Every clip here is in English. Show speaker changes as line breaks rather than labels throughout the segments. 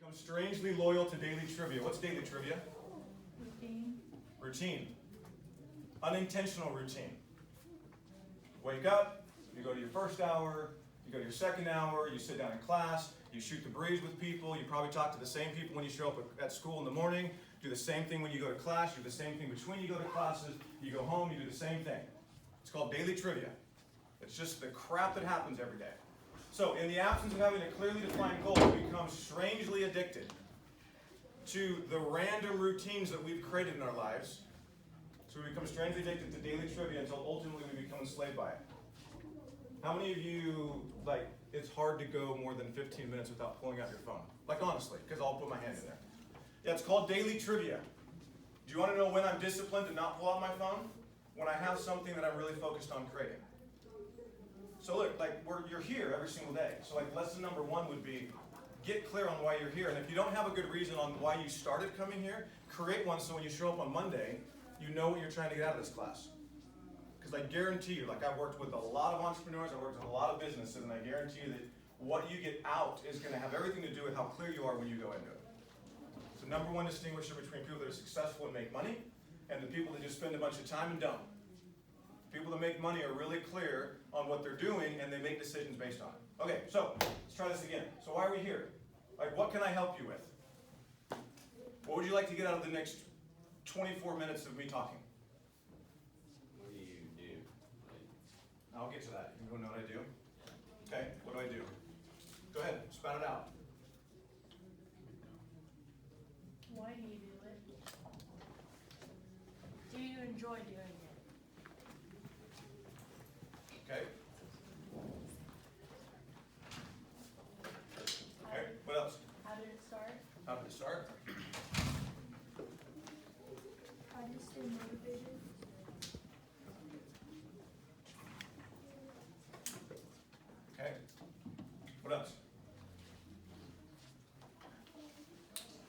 Become strangely loyal to daily trivia. What's daily trivia?
Routine.
Routine. Unintentional routine. Wake up, you go to your first hour, you go to your second hour, you sit down in class, you shoot the breeze with people, you probably talk to the same people when you show up at school in the morning, do the same thing when you go to class, you do the same thing between you go to classes, you go home, you do the same thing. It's called daily trivia. It's just the crap that happens every day. So in the absence of having a clearly defined goal, we become strangely addicted to the random routines that we've created in our lives. So we become strangely addicted to daily trivia until ultimately we become enslaved by it. How many of you, like, it's hard to go more than 15 minutes without pulling out your phone? Like, honestly, because I'll put my hand in there. Yeah, it's called daily trivia. Do you want to know when I'm disciplined to not pull out my phone? When I have something that I'm really focused on creating. So look, like, you're here every single day. So like, lesson number 1 would be, get clear on why you're here. And if you don't have a good reason on why you started coming here, create one so when you show up on Monday, you know what you're trying to get out of this class. Because I guarantee you, like, I've worked with a lot of entrepreneurs, I've worked with a lot of businesses, and I guarantee you that what you get out is going to have everything to do with how clear you are when you go into it. So number 1 distinguisher between people that are successful and make money, and the people that just spend a bunch of time and don't. People that make money are really clear on what they're doing, and they make decisions based on it. Okay, so let's try this again. So why are we here? Like, what can I help you with? What would you like to get out of the next 24 minutes of me talking?
What do you do?
I'll get to that. You don't know what I do? Okay, what do I do? Go ahead, spout it out.
Why do you do it? Do you enjoy doing it?
Okay. Okay, what else?
How did it start?
How did it start?
How do you stay motivated?
Okay. What else?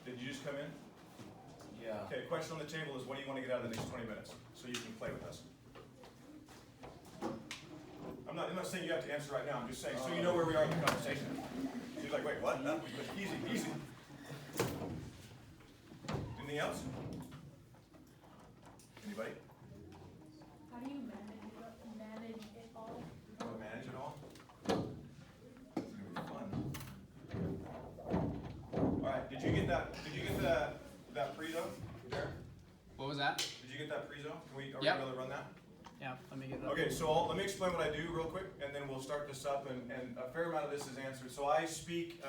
Did you just come in?
Yeah.
Okay, question on the table is, what do you want to get out of the next 20 minutes so you can play with us? I'm not saying you have to answer right now. I'm just saying so you know where we are in the conversation. You're like, wait, what? No, easy, easy. Anything else? Anybody?
How do you manage it all?
How to manage it all? It's gonna be fun. All right. Did you get that? Did you get that prezo, Jared?
What was that?
Did you get that prezo? Are we
Yep.
able to run that?
Yeah, let me get it up.
Okay, so let me explain what I do real quick, and then we'll start this up, and a fair amount of this is answered. So I speak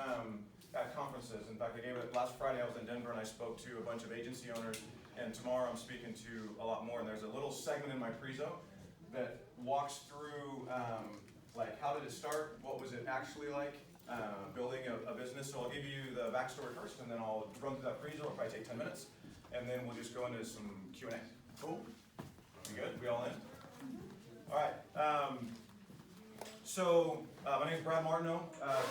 at conferences. In fact, I gave it last Friday. I was in Denver, and I spoke to a bunch of agency owners, and tomorrow I'm speaking to a lot more. And there's a little segment in my prezo that walks through like, how did it start, what was it actually like, building a business. So I'll give you the backstory first, and then I'll run through that prezo. It'll probably take 10 minutes, and then we'll just go into some Q&A. Cool? We good? We all in? All right. So my name is Brad Martineau.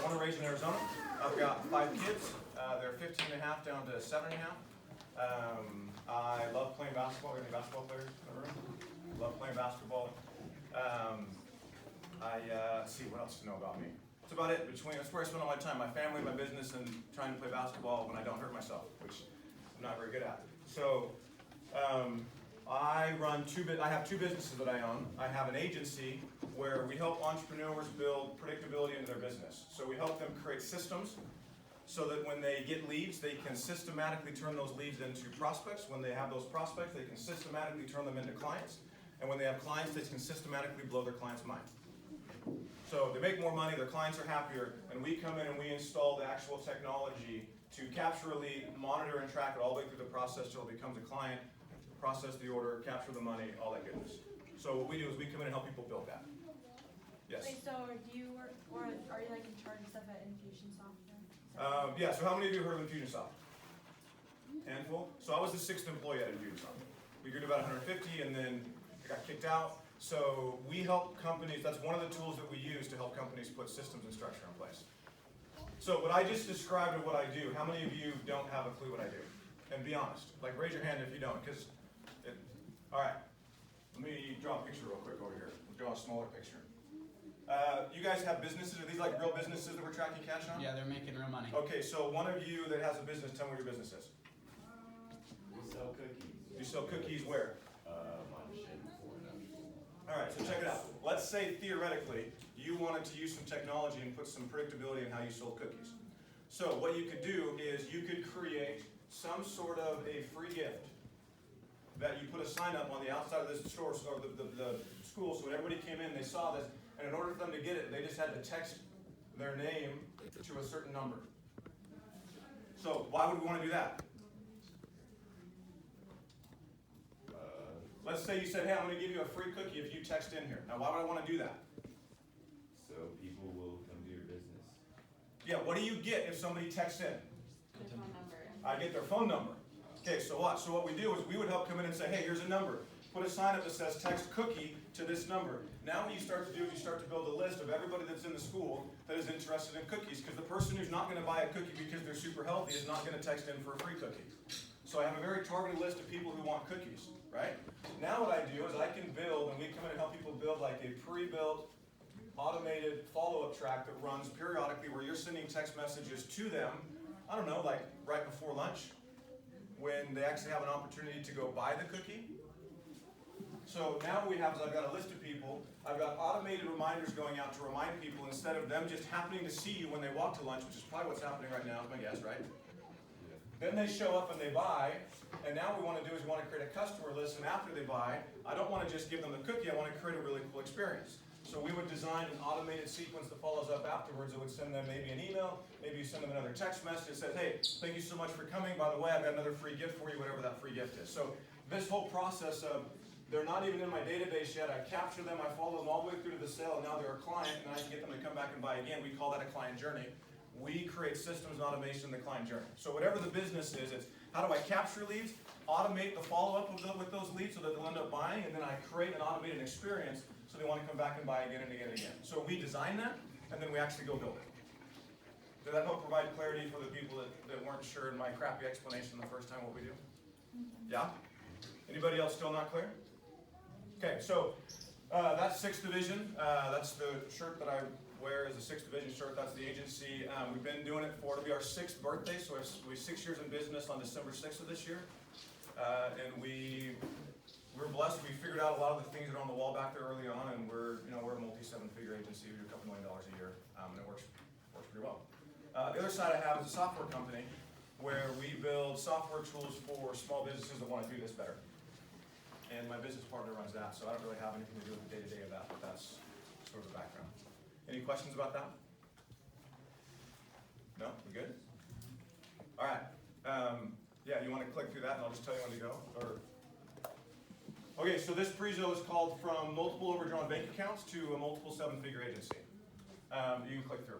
Born and raised in Arizona. I've got 5 kids. They're 15 and a half down to 7 and a half. I love playing basketball. Are there any basketball players in the room? Love playing basketball. Let's see what else to know about me. That's about it. That's where I spend all my time. My family, my business, and trying to play basketball when I don't hurt myself, which I'm not very good at. So. I have 2 businesses that I own. I have an agency where we help entrepreneurs build predictability into their business. So we help them create systems so that when they get leads, they can systematically turn those leads into prospects. When they have those prospects, they can systematically turn them into clients. And when they have clients, they can systematically blow their clients' mind. So they make more money, their clients are happier, and we come in and we install the actual technology to capture a lead, monitor and track it all the way through the process till it becomes a client, process the order, capture the money, all that goodness. So what we do is we come in and help people build that. Yes?
Wait, so do you work, or are you like in charge of stuff at Infusionsoft?
Yeah, so how many of you have heard of Infusionsoft? Handful? So I was the 6th employee at Infusionsoft. We grew to about 150 and then I got kicked out. So we help companies, that's one of the tools that we use to help companies put systems and structure in place. So what I just described of what I do, how many of you don't have a clue what I do? And be honest, like raise your hand if you don't, because all right, let me draw a picture real quick over here. We'll draw a smaller picture. You guys have businesses? Are these like real businesses that we're tracking cash on?
Yeah, they're making real money.
Okay, so one of you that has a business, tell me what your business is.
We sell cookies.
You sell cookies where? Alright, so check it out. Let's say theoretically, you wanted to use some technology and put some predictability in how you sold cookies. So what you could do is you could create some sort of a free gift that you put a sign up on the outside of this store or the school, so when everybody came in, they saw this, and in order for them to get it, they just had to text their name to a certain number. So why would we want to do that? Let's say you said, hey, I'm going to give you a free cookie if you text in here. Now, why would I want to do that?
So people will come to your business.
Yeah, what do you get if somebody texts in?
Their phone number.
I get their phone number. Okay, so what? So what we do is we would help come in and say, hey, here's a number. Put a sign up that says text cookie to this number. Now what you start to do is you start to build a list of everybody that's in the school that is interested in cookies, because the person who's not going to buy a cookie because they're super healthy is not going to text in for a free cookie. So I have a very targeted list of people who want cookies, right? Now what I do is I can build, and we come in and help people build like a pre-built automated follow-up track that runs periodically where you're sending text messages to them, I don't know, like right before lunch, when they actually have an opportunity to go buy the cookie. So now what we have is I've got a list of people, I've got automated reminders going out to remind people instead of them just happening to see you when they walk to lunch, which is probably what's happening right now, is my guess, right? Then they show up and they buy, and now what we want to do is we want to create a customer list, and after they buy, I don't want to just give them the cookie, I want to create a really cool experience. So we would design an automated sequence that follows up afterwards. It would send them maybe an email, maybe you send them another text message that says, hey, thank you so much for coming, by the way, I've got another free gift for you, whatever that free gift is. So this whole process of, they're not even in my database yet, I capture them, I follow them all the way through to the sale, and now they're a client, and I can get them to come back and buy again. We call that a client journey. We create systems and automation in the client journey. So whatever the business is, it's how do I capture leads, automate the follow-up with those leads so that they'll end up buying, and then I create an automated experience so they want to come back and buy again and again and again. So we design that, and then we actually go build it. Did that help provide clarity for the people that weren't sure in my crappy explanation the first time what we do? Yeah? Anybody else still not clear? Okay, so that's SixthDivision. That's the shirt that I wear is a SixthDivision shirt. That's the agency. We've been doing it it'll be our 6th birthday, so we're 6 years in business on December 6th of this year. And we're blessed. We figured out a lot of the things that are on the wall back there early on, and we're a multi-7-figure agency. We do a couple $1 million a year, and it works pretty well. The other side I have is a software company where we build software tools for small businesses that want to do this better. And my business partner runs that, so I don't really have anything to do with the day-to-day of that, but that's sort of the background. Any questions about that? No? We good? All right. Yeah, you want to click through that and I'll just tell you when to go? Okay, so this prezo is called From Multiple Overdrawn Bank Accounts to a Multiple 7-Figure Agency. You can click through.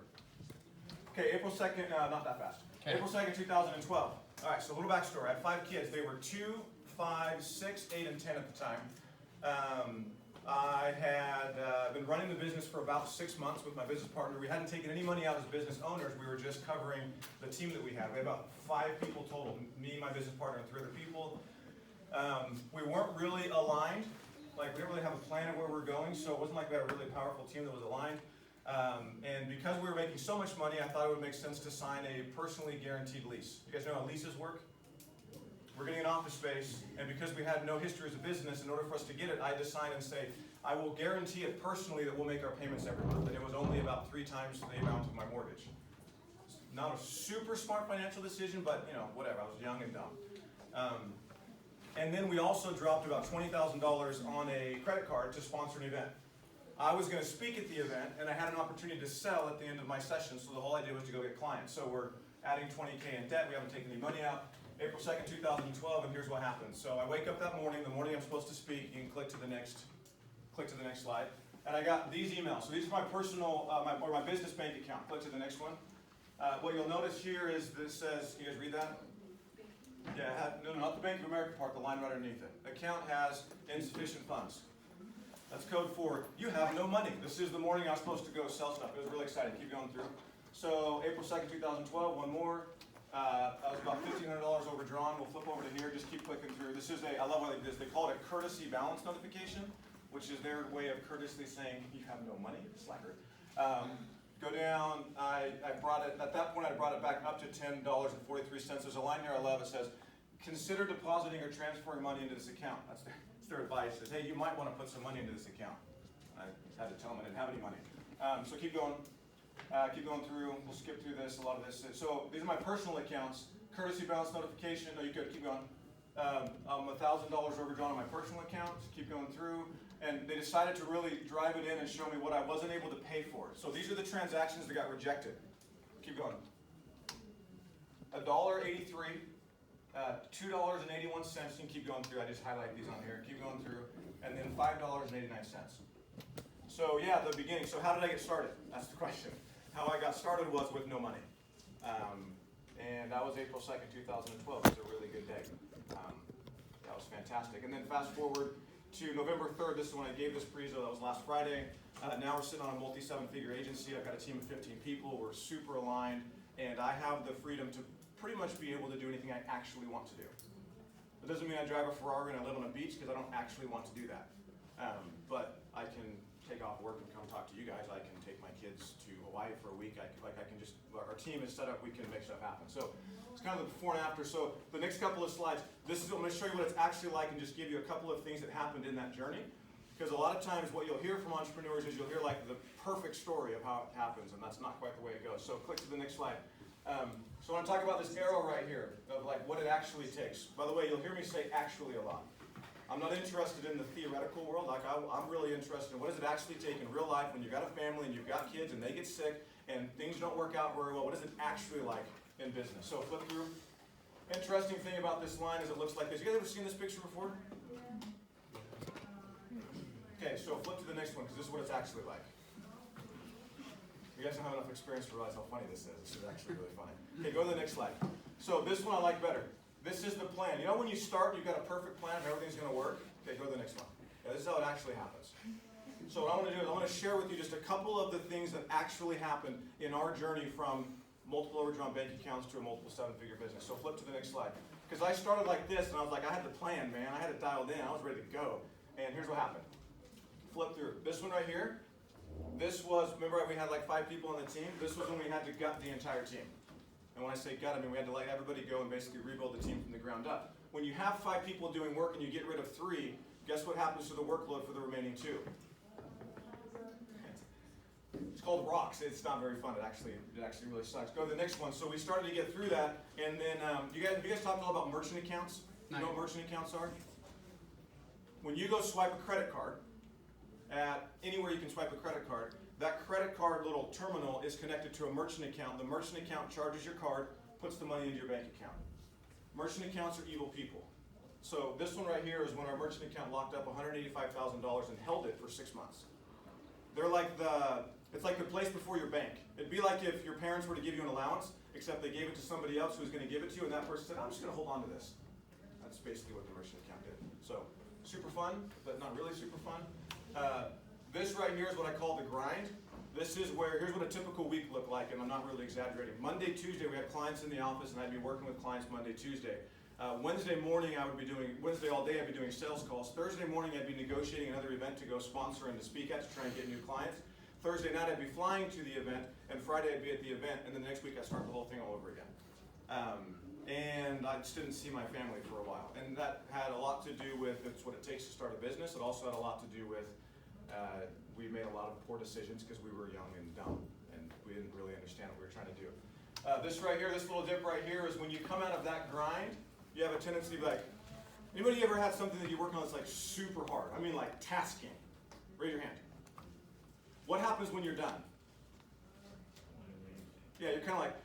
Okay, April 2nd, not that fast. Okay. April 2nd, 2012. All right, so a little backstory. I had 5 kids. They were 2, 5, 6, 8, and 10 at the time. I had been running the business for about 6 months with my business partner. We hadn't taken any money out as business owners. We were just covering the team that we had. We had about 5 people total, me, my business partner, and 3 other people. We weren't really aligned. Like, we didn't really have a plan of where we were going, so it wasn't like we had a really powerful team that was aligned. And because we were making so much money, I thought it would make sense to sign a personally guaranteed lease. You guys know how leases work? We're getting an office space, and because we had no history as a business, in order for us to get it, I had to sign and say, I will guarantee it personally that we'll make our payments every month. And it was only about 3 times the amount of my mortgage. Not a super smart financial decision, but whatever. I was young and dumb. And then we also dropped about $20,000 on a credit card to sponsor an event. I was going to speak at the event, and I had an opportunity to sell at the end of my session, so the whole idea was to go get clients. So we're adding $20K in debt. We haven't taken any money out. April 2nd, 2012, and here's what happens. So I wake up that morning, the morning I'm supposed to speak. You can click to the next slide. And I got these emails. So these are my personal, my business bank account. Click to the next one. What you'll notice here is this says, you guys read that? Yeah, no, not the Bank of America part, the line right underneath it. Account has insufficient funds. That's code for, you have no money. This is the morning I was supposed to go sell stuff. It was really exciting. Keep going through. So April 2nd, 2012, one more. I was about $1,500 overdrawn. We'll flip over to here. Just keep clicking through. This is I love what they do. They call it a courtesy balance notification, which is their way of courteously saying you have no money, slacker. Go down, I brought it, at that point I brought it back up to $10.43. There's a line here I love, it says, consider depositing or transferring money into this account. That's their advice. It says, hey, you might want to put some money into this account. I had to tell them I didn't have any money. So keep going through. We'll skip through this, a lot of this. So these are my personal accounts. Courtesy balance notification, no, you could keep going. I'm $1,000 overdrawn on my personal account. Keep going through. And they decided to really drive it in and show me what I wasn't able to pay for. So these are the transactions that got rejected. Keep going. $1.83, $2.81. You can keep going through. I just highlight these on here. Keep going through. And then $5.89. So yeah, the beginning. So how did I get started? That's the question. How I got started was with no money. And that was April 2nd, 2012. It was a really good day. That was fantastic. And then fast forward to November 3rd, this is when I gave this prezo, that was last Friday. Now we're sitting on a multi-7-figure agency. I've got a team of 15 people. We're super aligned, and I have the freedom to pretty much be able to do anything I actually want to do. It doesn't mean I drive a Ferrari and I live on a beach, because I don't actually want to do that. But I can take off work and come talk to you guys. I can take my kids to Hawaii for a week. Our team is set up, we can make stuff happen. So it's kind of the before and after. So the next couple of slides, I'm going to show you what it's actually like and just give you a couple of things that happened in that journey. Because a lot of times what you'll hear from entrepreneurs is you'll hear like the perfect story of how it happens, and that's not quite the way it goes. So click to the next slide. So I want to talk about this arrow right here of like what it actually takes. By the way, you'll hear me say actually a lot. I'm not interested in the theoretical world. Like I'm really interested in what does it actually take in real life when you've got a family and you've got kids and they get sick and things don't work out very well. What is it actually like in business? So flip through. Interesting thing about this line is it looks like this. You guys ever seen this picture before? Okay, so flip to the next one because this is what it's actually like. You guys don't have enough experience to realize how funny this is. This is actually really funny. Okay, go to the next slide. So this one I like better. This is the plan. You know when you start, you've got a perfect plan of everything's going to work? Okay, go to the next one. Yeah, this is how it actually happens. So what I want to do is I want to share with you just a couple of the things that actually happened in our journey from multiple overdrawn bank accounts to a multiple 7-figure business. So flip to the next slide. Because I started like this, and I was like, I had the plan, man. I had it dialed in. I was ready to go. And here's what happened. Flip through. This one right here, this was, remember we had like 5 people on the team? This was when we had to gut the entire team. And when I say gut, I mean we had to let everybody go and basically rebuild the team from the ground up. When you have 5 people doing work and you get rid of 3, guess what happens to the workload for the remaining 2? It's called rocks. It's not very fun. It actually really sucks. Go to the next one. So we started to get through that, and then you guys talked all about merchant accounts? You know what merchant accounts are? When you go swipe a credit card at anywhere you can swipe a credit card, that credit card little terminal is connected to a merchant account. The merchant account charges your card, puts the money into your bank account. Merchant accounts are evil people. So this one right here is when our merchant account locked up $185,000 and held it for 6 months. They're like it's like the place before your bank. It'd be like if your parents were to give you an allowance, except they gave it to somebody else who was going to give it to you, and that person said, I'm just going to hold on to this. That's basically what the merchant account did. So super fun, but not really super fun. This right here is what I call the grind. Here's what a typical week looked like, and I'm not really exaggerating. Monday, Tuesday, we had clients in the office, and I'd be working with clients Monday, Tuesday. Wednesday morning, Wednesday all day, I'd be doing sales calls. Thursday morning, I'd be negotiating another event to go sponsor and to speak at to try and get new clients. Thursday night, I'd be flying to the event, and Friday, I'd be at the event, and then the next week, I'd start the whole thing all over again. And I just didn't see my family for a while. And that had a lot to do with, it's what it takes to start a business. It also had a lot to do with, we made a lot of poor decisions because we were young and dumb, and we didn't really understand what we were trying to do. This right here, this little dip right here is when you come out of that grind, you have a tendency to be like, anybody ever had something that you work on that's like super hard? I mean like tasking. Raise your hand. What happens when you're done? Yeah, you're kind of like,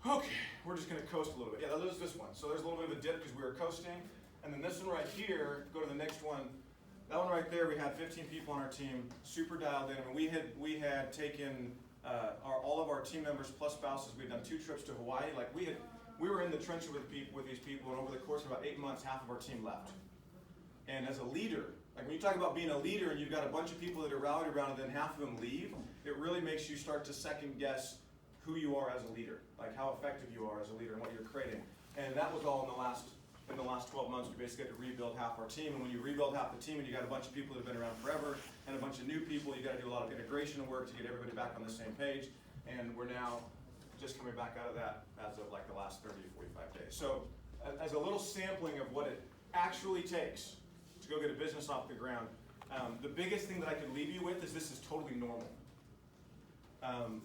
okay, we're just going to coast a little bit. Yeah, there's this one. So there's a little bit of a dip because we were coasting. And then this one right here, go to the next one. That one right there, we had 15 people on our team, super dialed in. I mean, we had taken all of our team members plus spouses. We'd done 2 trips to Hawaii. Like we were in the trenches with these people, and over the course of about 8 months, half of our team left. And as a leader, like when you talk about being a leader and you've got a bunch of people that are rallied around and then half of them leave, it really makes you start to second guess who you are as a leader, like how effective you are as a leader and what you're creating. And that was all in the last in the last 12 months, we basically had to rebuild half our team. And when you rebuild half the team and you got a bunch of people that have been around forever and a bunch of new people, you got to do a lot of integration work to get everybody back on the same page. And we're now just coming back out of that as of like the last 30 or 45 days. So as a little sampling of what it actually takes to go get a business off the ground, the biggest thing that I could leave you with is this is totally normal.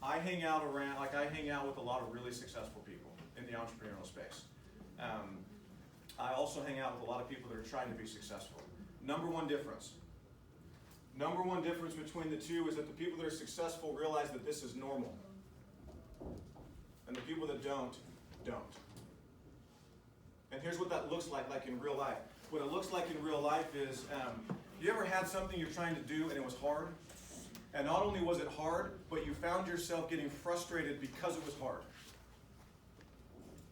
I hang out with a lot of really successful people in the entrepreneurial space. I also hang out with a lot of people that are trying to be successful. Number one difference between the two is that the people that are successful realize that this is normal. And the people that don't. And here's what that looks like in real life. What it looks like in real life is, you ever had something you're trying to do and it was hard? And not only was it hard, but you found yourself getting frustrated because it was hard.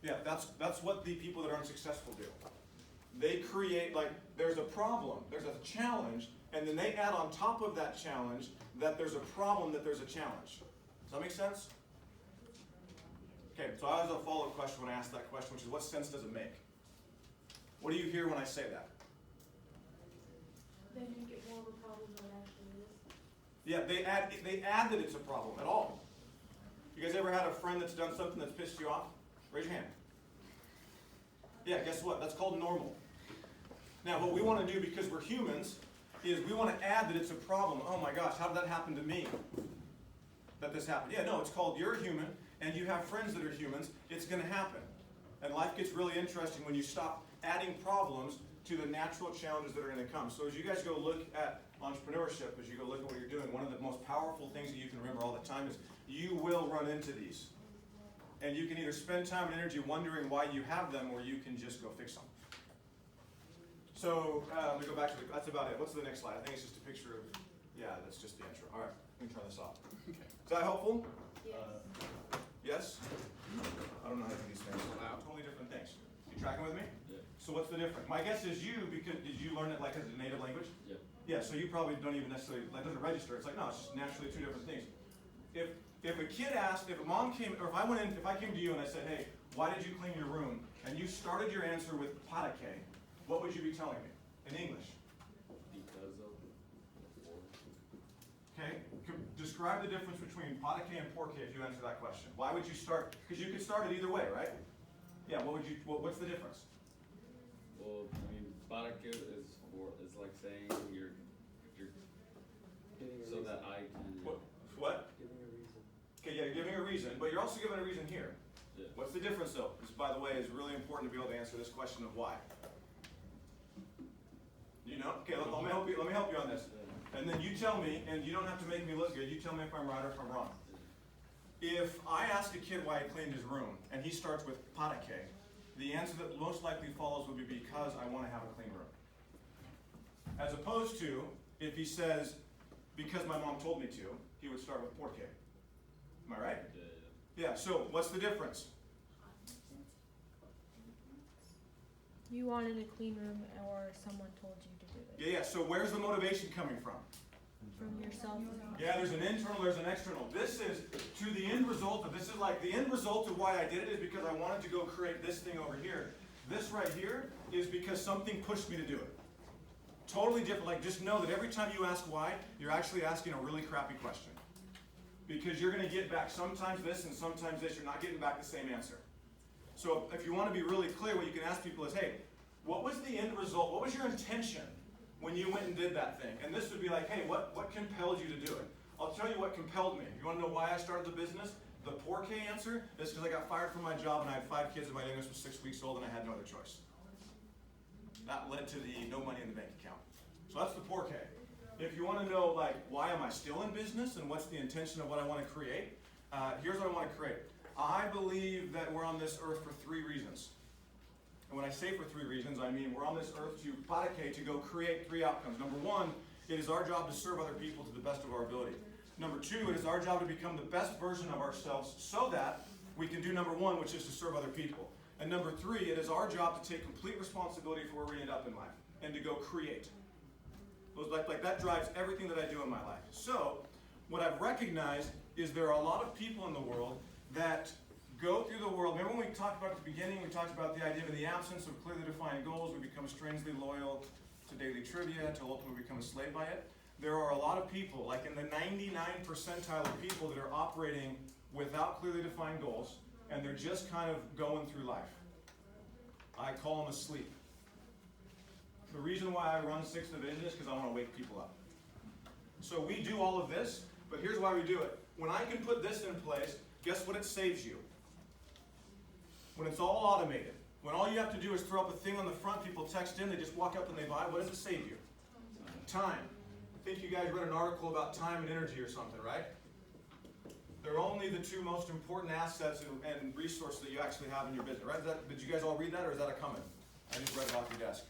Yeah, that's what the people that aren't successful do. They create, there's a problem, there's a challenge, and then they add on top of that challenge that there's a problem, that there's a challenge. Does that make sense? Okay, so I have a follow-up question when I ask that question, which is, what sense does it make? What do you hear when I say that?
Then you get more of a problem than it actually is.
Yeah, they add that it's a problem at all. You guys ever had a friend that's done something that's pissed you off? Raise your hand. Yeah, guess what? That's called normal. Now, what we want to do, because we're humans, is we want to add that it's a problem. Oh my gosh, how did that happen to me? That this happened. Yeah, no, it's called you're a human, and you have friends that are humans. It's going to happen. And life gets really interesting when you stop adding problems to the natural challenges that are going to come. So as you guys go look at entrepreneurship, as you go look at what you're doing, one of the most powerful things that you can remember all the time is you will run into these. And you can either spend time and energy wondering why you have them, or you can just go fix them. So let me go back to that's about it. What's the next slide? I think it's just a picture of, yeah, that's just the intro. All right, let me turn this off.
Okay.
Is that helpful?
Yes.
Yes? I don't know how to do these things. Totally different things. You tracking with me?
Yeah.
So what's the difference? My guess is because did you learn it like as a native language?
Yeah.
Yeah, so you probably don't even necessarily, doesn't register. It's like, no, it's just naturally two different things. If a kid asked, if a mom came, or if I came to you and I said, hey, why did you clean your room? And you started your answer with patake, what would you be telling me in English?
Because of or
Okay, describe the difference between patake and porque if you answer that question. Why would you start, because you could start it either way, right? Yeah, what's the difference?
well, I mean, para que is like saying if you're so that I can
What?
Giving a reason.
Okay, yeah, you're giving a reason, but you're also giving a reason here.
Yeah.
What's the difference though? This, by the way, is really important to be able to answer this question of why. You know? Okay, let me help you on this. And then you tell me, and you don't have to make me look good, you tell me if I'm right or if I'm wrong. If I ask a kid why he cleaned his room, and he starts with patake, the answer that most likely follows would be because I want to have a clean room. As opposed to, if he says, because my mom told me to, he would start with porque. Am I right? Yeah, so what's the difference?
You wanted a clean room or someone told you to do it.
Yeah, so where's the motivation coming from?
From yourself.
Yeah, there's an internal, there's an external. This is to the end result of, this is like the end result of why I did it is because I wanted to go create this thing over here. This right here is because something pushed me to do it. Totally different. Like, just know that every time you ask why, you're actually asking a really crappy question. Because you're going to get back sometimes this and sometimes this. You're not getting back the same answer. So if you want to be really clear, what you can ask people is, hey, what was the end result? What was your intention when you went and did that thing? And this would be like, hey, what compelled you to do it? I'll tell you what compelled me. You want to know why I started the business? The porque answer is because I got fired from my job and I had 5 kids and my youngest was 6 weeks old and I had no other choice. That led to the no money in the bank account. So that's the porque. If you want to know, like, why am I still in business and what's the intention of what I want to create, here's what I want to create. I believe that we're on this earth for 3 reasons. And when I say for 3 reasons, I mean we're on this earth to patake, to go create 3 outcomes. Number 1, it is our job to serve other people to the best of our ability. Number 2, it is our job to become the best version of ourselves so that we can do number 1, which is to serve other people. And number 3, it is our job to take complete responsibility for where we end up in life and to go create. Like that drives everything that I do in my life. So what I've recognized is there are a lot of people in the world that go through the world. Remember when we talked about at the beginning, we talked about the idea of in the absence of clearly defined goals, we become strangely loyal to daily trivia until ultimately we become a slave by it. There are a lot of people, like in the 99 percentile of people that are operating without clearly defined goals, and they're just kind of going through life. I call them asleep. The reason why I run 6th Division is because I want to wake people up. So we do all of this, but here's why we do it. When I can put this in place, guess what it saves you? When it's all automated, when all you have to do is throw up a thing on the front, people text in, they just walk up and they buy, what does it save you? Time. I think you guys read an article about time and energy or something, right? They're only the two most important assets and resources that you actually have in your business, right? Did you guys all read that, or is that a comment? I just read it off your desk.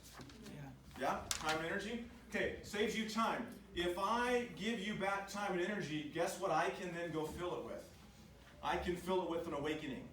Yeah? Time and energy? Okay, saves you time. If I give you back time and energy, guess what I can then go fill it with? I can fill it with an awakening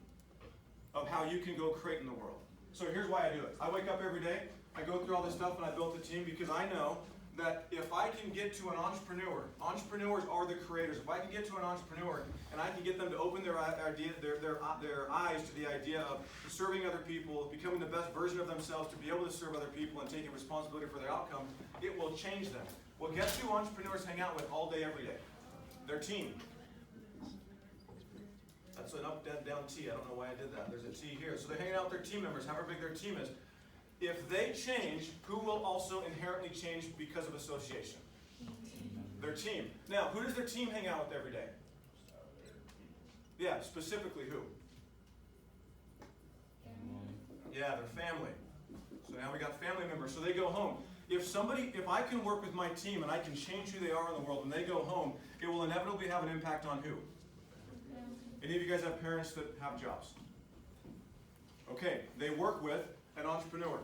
of how you can go create in the world. So here's why I do it. I wake up every day, I go through all this stuff, and I built a team because I know that if I can get to an entrepreneur, entrepreneurs are the creators. If I can get to an entrepreneur and I can get them to open their eyes to the idea of serving other people, becoming the best version of themselves to be able to serve other people and taking responsibility for their outcome, it will change them. Well, guess who entrepreneurs hang out with all day, every day? Their team. That's an up, down T. I don't know why I did that. There's a T here. So they're hanging out with their team members, however big their team is. If they change, who will also inherently change because of association? Their team. Now, who does their team hang out with every day? Yeah, specifically who? Yeah, their family. So now we got family members. So they go home. If I can work with my team and I can change who they are in the world, when they go home, it will inevitably have an impact on who? Any of you guys have parents that have jobs? Okay, they work with an entrepreneur.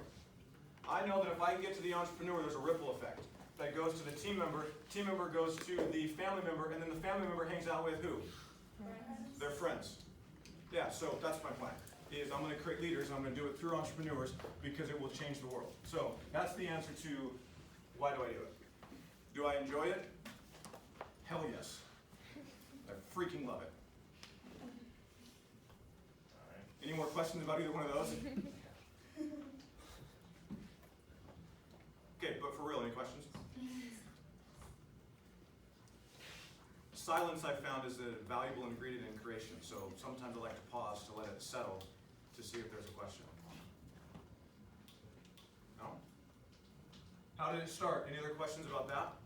I know that if I can get to the entrepreneur, there's a ripple effect that goes to the team member goes to the family member, and then the family member hangs out with who? Friends. Their friends. Yeah, so that's my plan. Is I'm going to create leaders, and I'm going to do it through entrepreneurs because it will change the world. So that's the answer to why do I do it? Do I enjoy it? Hell yes. I freaking love it. Any more questions about either one of those? Okay, but for real, any questions? Silence, I found, is a valuable ingredient in creation. So sometimes I like to pause to let it settle to see if there's a question. No? How did it start? Any other questions about that?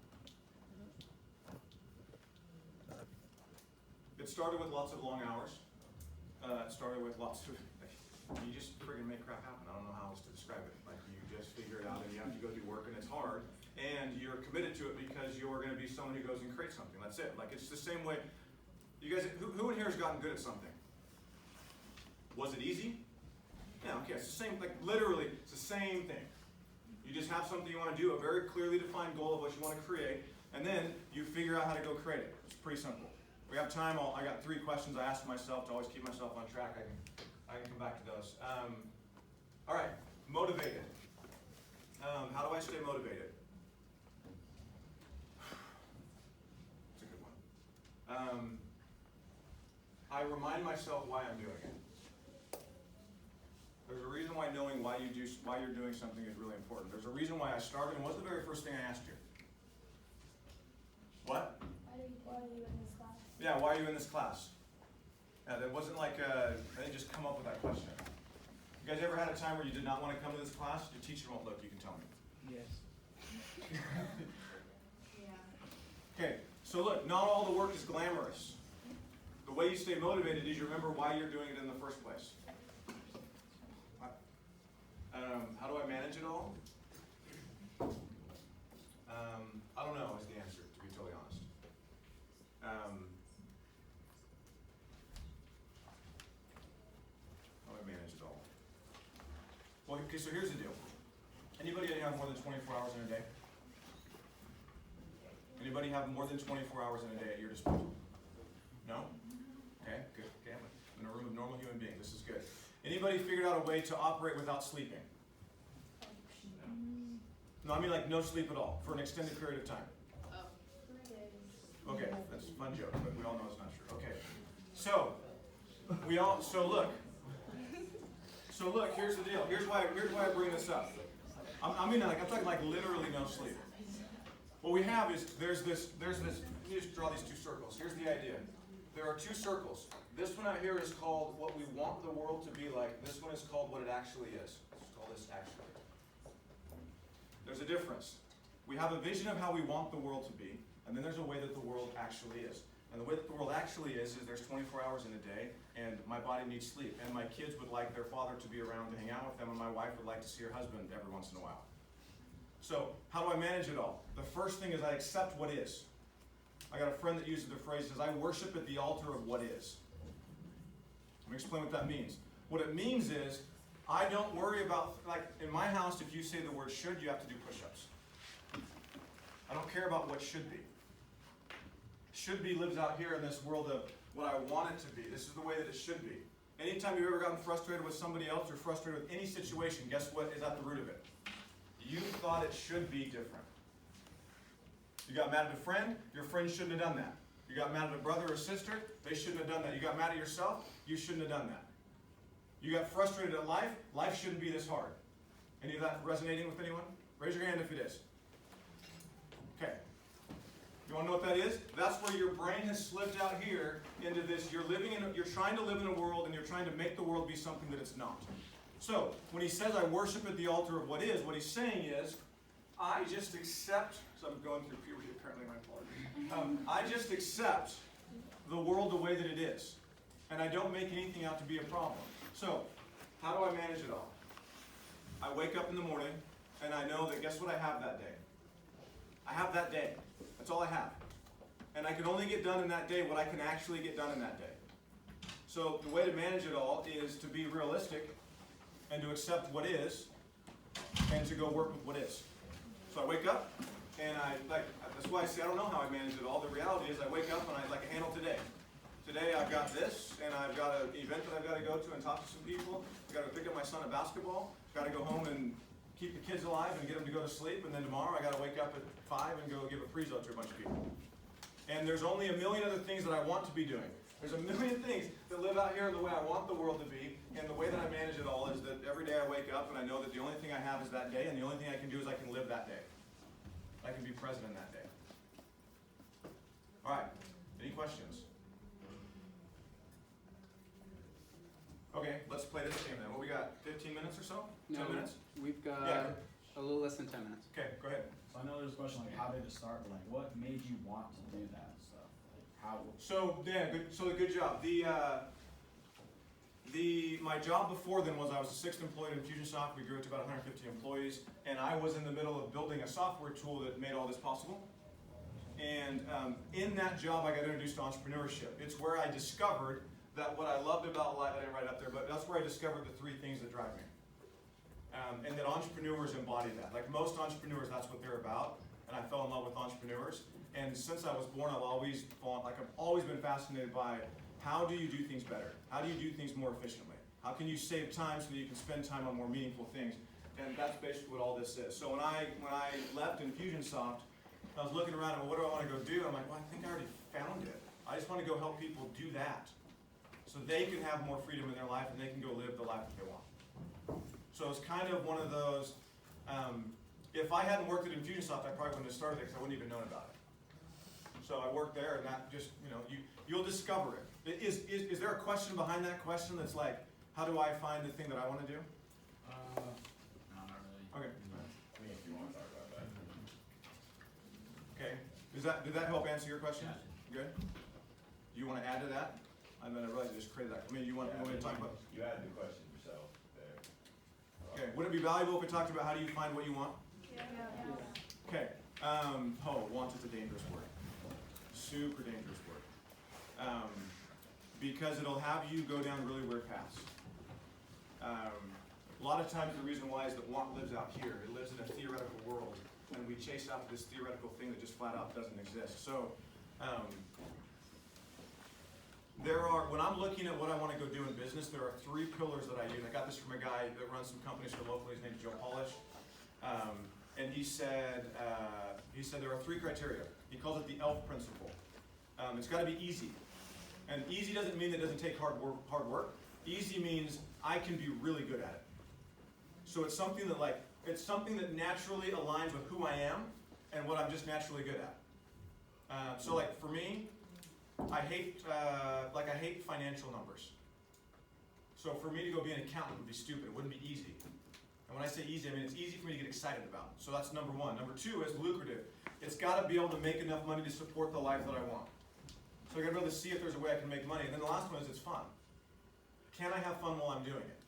It started with lots of long hours. It started with lots of, you just friggin' make crap happen. I don't know how else to describe it. Like you just figure it out and you have to go do work and it's hard. And you're committed to it because you're going to be someone who goes and creates something. That's it. Like it's the same way. You guys, who in here has gotten good at something? Was it easy? Yeah, okay. It's the same, like literally, it's the same thing. You just have something you want to do, a very clearly defined goal of what you want to create, and then you figure out how to go create it. It's pretty simple. We have time. I got 3 questions I asked myself to always keep myself on track. I can come back to those. All right, motivated. How do I stay motivated? It's a good one. I remind myself why I'm doing it. There's a reason why knowing why you're doing something is really important. There's a reason why I started, and what's the very first thing I asked you? What?
Why are you in this class?
Yeah, why are you in this class? Yeah, that wasn't like, I didn't just come up with that question. You guys ever had a time where you did not want to come to this class? Your teacher won't look, you can tell me.
Yes.
Yeah.
Okay, so look, not all the work is glamorous. The way you stay motivated is you remember why you're doing it in the first place. How do I manage it all? I don't know is the answer, to be totally honest. How do I manage it all? Well, okay, so here's the deal. Anybody have more than 24 hours in a day? Anybody have more than 24 hours in a day at your disposal? No? Okay, good. Okay, I'm in a room of normal human beings. This is good. Anybody figured out a way to operate without sleeping? No, I mean like no sleep at all for an extended period of time.
3 days.
Okay, that's a fun joke, but we all know it's not true. Okay, so look, So look, here's the deal. Here's why I bring this up. I'm talking like literally no sleep. What we have is there's this. You just draw these two circles. Here's the idea. There are two circles. This one out here is called what we want the world to be like. This one is called what it actually is. Let's call this actually. There's a difference. We have a vision of how we want the world to be, and then there's a way that the world actually is. And the way that the world actually is there's 24 hours in a day, and my body needs sleep, and my kids would like their father to be around to hang out with them, and my wife would like to see her husband every once in a while. So how do I manage it all? The first thing is I accept what is. I got a friend that uses the phrase, says, I worship at the altar of what is. Let me explain what that means. What it means is, I don't worry about, like in my house, if you say the word should, you have to do push-ups. I don't care about what should be. Should be lives out here in this world of what I want it to be. This is the way that it should be. Anytime you've ever gotten frustrated with somebody else or frustrated with any situation, guess what is at the root of it? You thought it should be different. You got mad at a friend, your friend shouldn't have done that. You got mad at a brother or sister, they shouldn't have done that. You got mad at yourself, you shouldn't have done that. You got frustrated at life, life shouldn't be this hard. Any of that resonating with anyone? Raise your hand if it is. Okay. You want to know what that is? That's where your brain has slipped out here into this. You're trying to live in a world and you're trying to make the world be something that it's not. So, when he says, I worship at the altar of what is, what he's saying is, I just accept, so I'm going through puberty apparently, my apologies. I just accept the world the way that it is. And I don't make anything out to be a problem. So, how do I manage it all? I wake up in the morning and I know that guess what I have that day? I have that day. That's all I have. And I can only get done in that day what I can actually get done in that day. So the way to manage it all is to be realistic and to accept what is and to go work with what is. So I wake up and that's why I say I don't know how I manage it all. The reality is I wake up and I handle today. Today I've got this and I've got an event that I've got to go to and talk to some people. I've got to pick up my son at basketball. I've got to go home and keep the kids alive and get them to go to sleep, and then tomorrow I got to wake up at 5 and go give a prezo to a bunch of people. And there's only a million other things that I want to be doing. There's a million things that live out here the way I want the world to be, and the way that I manage it all is that every day I wake up and I know that the only thing I have is that day, and the only thing I can do is I can live that day. I can be present in that day. All right, any questions? Okay, let's play this game then. What we got, 15 minutes or so? 10 minutes?
We've got
Yeah.
a little less than 10 minutes.
Okay, go ahead.
So I know there's a question like how did it start, but like what made you want to do that stuff? Like how?
So Dan, good job. My job before then was I was the 6th employee in Infusionsoft. We grew it to about 150 employees, and I was in the middle of building a software tool that made all this possible. And in that job, I got introduced to entrepreneurship. It's where I discovered that what I loved about life, I didn't write it up there, but that's where I discovered the 3 things that drive me. And that entrepreneurs embody that. Like most entrepreneurs, that's what they're about. And I fell in love with entrepreneurs. And since I was born, I've always been fascinated by how do you do things better? How do you do things more efficiently? How can you save time so that you can spend time on more meaningful things? And that's basically what all this is. So when I left Infusionsoft, I was looking around and what do I want to go do? I'm like, well, I think I already found it. I just want to go help people do that. So they can have more freedom in their life and they can go live the life that they want. So it's kind of one of those, if I hadn't worked at Infusionsoft, I probably wouldn't have started it because I wouldn't even known about it. So I worked there and that just, you'll discover it. Is there a question behind that question that's like, how do I find the thing that I want to do?
No, not really.
Okay.
I think if you want to talk about that.
Okay. Did that help answer your question?
Yeah.
Good. Do you want to add to that? I mean, I realize I just created that. I mean, you want me to talk about?
You added the question yourself there.
Okay. Would it be valuable if we talked about how do you find what you want?
Yeah.
Okay. Want is a dangerous word. Super dangerous word. Because it'll have you go down really weird paths. A lot of times the reason why is that want lives out here. It lives in a theoretical world, and we chase after this theoretical thing that just flat out doesn't exist. So, when I'm looking at what I want to go do in business, there are 3 pillars that I use. I got this from a guy that runs some companies here locally. His name's Joe Polish. And he said there are 3 criteria. He calls it the ELF principle. It's got to be easy. And easy doesn't mean that it doesn't take hard work. Easy means I can be really good at it. So it's something that it's something that naturally aligns with who I am and what I'm just naturally good at. So like for me, I hate financial numbers. So for me to go be an accountant would be stupid. It wouldn't be easy. And when I say easy, I mean it's easy for me to get excited about. So that's number one. Number two is lucrative. It's got to be able to make enough money to support the life that I want. So I got to be able to see if there's a way I can make money. And then the last one is it's fun. Can I have fun while I'm doing it?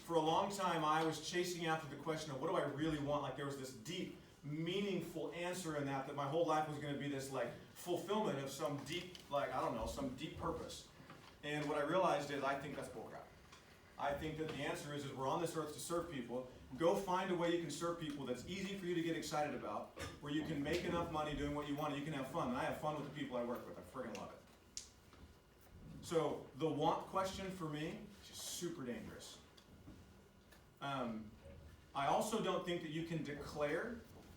For a long time, I was chasing after the question of what do I really want? Like there was this deep, meaningful answer in that my whole life was going to be this like fulfillment of some deep, like I don't know, some deep purpose. And what I realized is I think that's bullcrap. I think that the answer is we're on this earth to serve people. Go find a way you can serve people that's easy for you to get excited about, where you can make enough money doing what you want and you can have fun. And I have fun with the people I work with. I friggin' love it. So the want question for me is just super dangerous. I also don't think that you can declare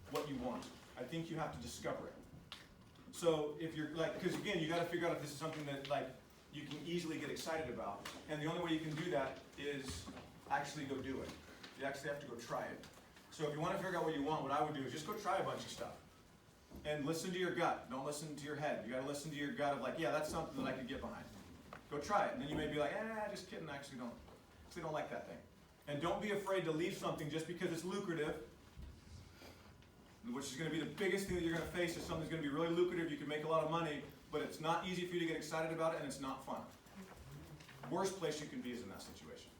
what you want. I think you have to discover it. So if you're like, because again, you got to figure out if this is something that like you can easily get excited about. And the only way you can do that is actually go do it. You actually have to go try it. So if you want to figure out what you want, what I would do is just go try a bunch of stuff. And listen to your gut. Don't listen to your head. You got to listen to your gut of like, yeah, that's something that I could get behind. Go try it. And then you may be like, just kidding, I actually don't like that thing. And don't be afraid to leave something just because it's lucrative, which is going to be the biggest thing that you're going to face is something that's going to be really lucrative, you can make a lot of money, but it's not easy for you to get excited about it and it's not fun. Worst place you can be is in that situation.